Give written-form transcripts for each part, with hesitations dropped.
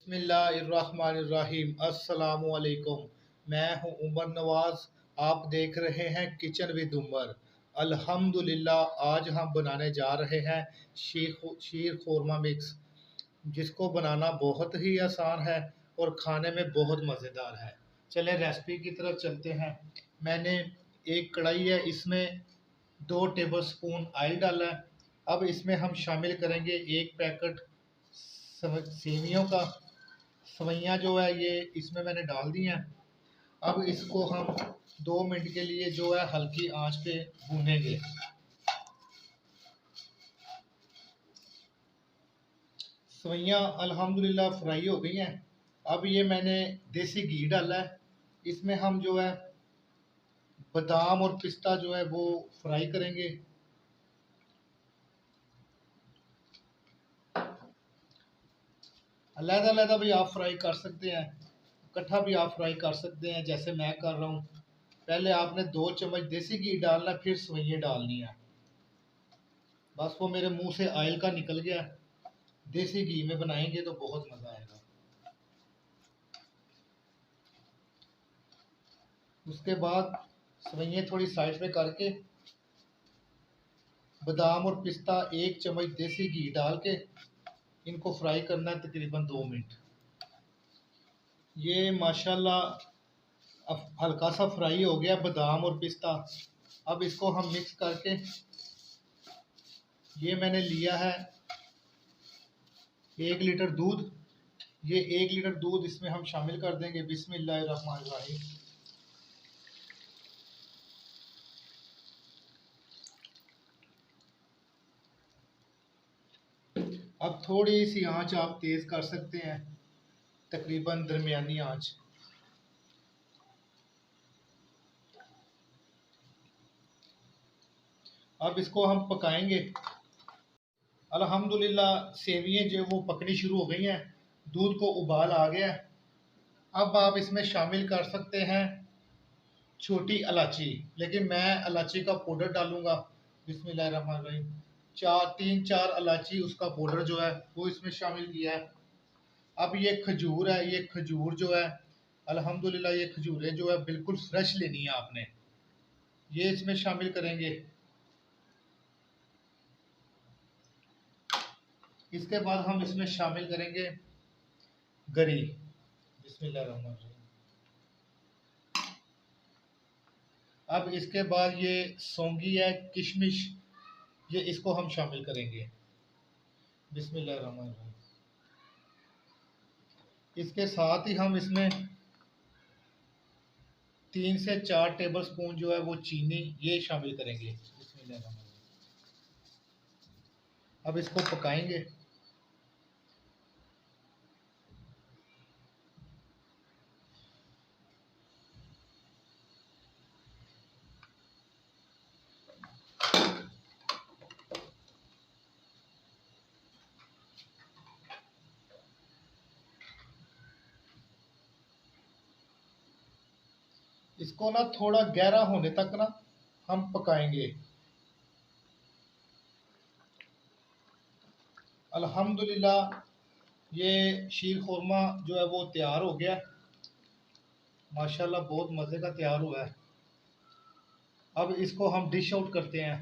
बिस्मिल्लाहिर्रहमानिर्रहीम। अस्सलामुअलैकुम। मैं हूं उमर नवाज़। आप देख रहे हैं किचन विद उमर। अल्हम्दुलिल्लाह आज हम बनाने जा रहे हैं शीर खोरमा मिक्स, जिसको बनाना बहुत ही आसान है और खाने में बहुत मज़ेदार है। चलें रेसिपी की तरफ चलते हैं। मैंने एक कढ़ाई है, इसमें 2 टेबलस्पून ऑयल डाला है। अब इसमें हम शामिल करेंगे एक पैकेट सेवियों का। सवैयाँ जो है ये इसमें मैंने डाल दी हैं। अब इसको हम 2 मिनट के लिए जो है हल्की आंच पे भूनेंगे। सवैयाँ अल्हम्दुलिल्लाह फ्राई हो गई हैं। अब ये मैंने देसी घी डाला है। इसमें हम जो है बादाम और पिस्ता जो है वो फ्राई करेंगे। अलग-अलग भी आप फ्राई कर सकते हैं, इकट्ठा भी आप फ्राई कर सकते हैं, जैसे मैं कर रहा हूँ। पहले आपने 2 चम्मच देसी घी डालना, फिर सवैयाँ डालनी है। बस वो मेरे मुंह से ऑयल का निकल गया। देसी घी में बनाएंगे तो बहुत मज़ा आएगा। उसके बाद सवैयाँ थोड़ी साइड पे करके बादाम और पिस्ता 1 चम्मच देसी घी डाल के इनको फ्राई करना है तकरीबन 2 मिनट। ये माशाल्लाह अब हल्का सा फ्राई हो गया बादाम और पिस्ता। अब इसको हम मिक्स करके, ये मैंने लिया है 1 लीटर दूध। ये 1 लीटर दूध इसमें हम शामिल कर देंगे। बिस्मिल्लाहिर्रहमानिर्रहीम। अब थोड़ी सी आंच आप तेज कर सकते हैं, तकरीबन दरमियानी आंच। अब इसको हम पकाएंगे। अल्हम्दुलिल्लाह सेवियाँ जो वो पकनी शुरू हो गई हैं, दूध को उबाल आ गया। अब आप इसमें शामिल कर सकते हैं छोटी इलायची, लेकिन मैं इलायची का पाउडर डालूंगा। बिस्मिल्लाहिर्रहमानिर्रहीम। 3-4 इलायची उसका पाउडर जो है वो इसमें शामिल किया है। अब ये खजूर है, ये खजूर जो है अल्हम्दुलिल्लाह ये खजूरें जो है बिल्कुल फ्रेश लेनी है आपने, ये इसमें शामिल करेंगे। इसके बाद हम इसमें शामिल करेंगे गरी। बिस्मिल्लाहिर्रहमानिर्रहीम। अब इसके बाद ये सौंगी है, किशमिश, ये इसको हम शामिल करेंगे। बिस्मिल्लाहिर्रहमानिर्रहीम। इसके साथ ही हम इसमें 3 से 4 टेबल स्पून जो है वो चीनी ये शामिल करेंगे। बिस्मिल्लाहिर्रहमानिर्रहीम। अब इसको पकाएंगे। इसको ना थोड़ा गहरा होने तक ना हम पकाएंगे। अल्हम्दुलिल्लाह ये शीर खोरमा जो है वो तैयार हो गया। माशाल्लाह बहुत मज़े का तैयार हुआ है। अब इसको हम डिश आउट करते हैं।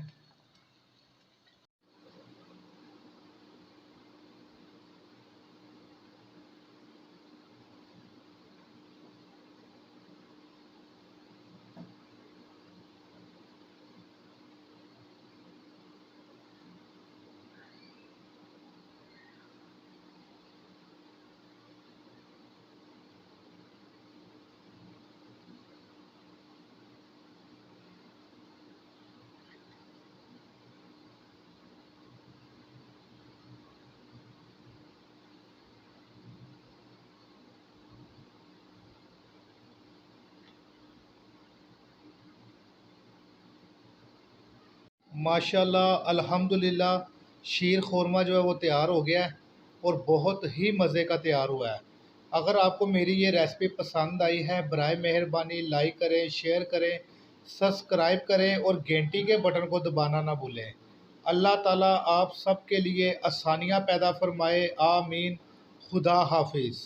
माशाल्लाह अल्हम्दुलिल्लाह शीर खोरमा जो है वो तैयार हो गया है और बहुत ही मज़े का तैयार हुआ है। अगर आपको मेरी ये रेसिपी पसंद आई है, बराए मेहरबानी लाइक करें, शेयर करें, सब्सक्राइब करें और घंटी के बटन को दबाना ना भूलें। अल्लाह ताला आप सब के लिए आसानियाँ पैदा फरमाए। आमीन। खुदा हाफिज़।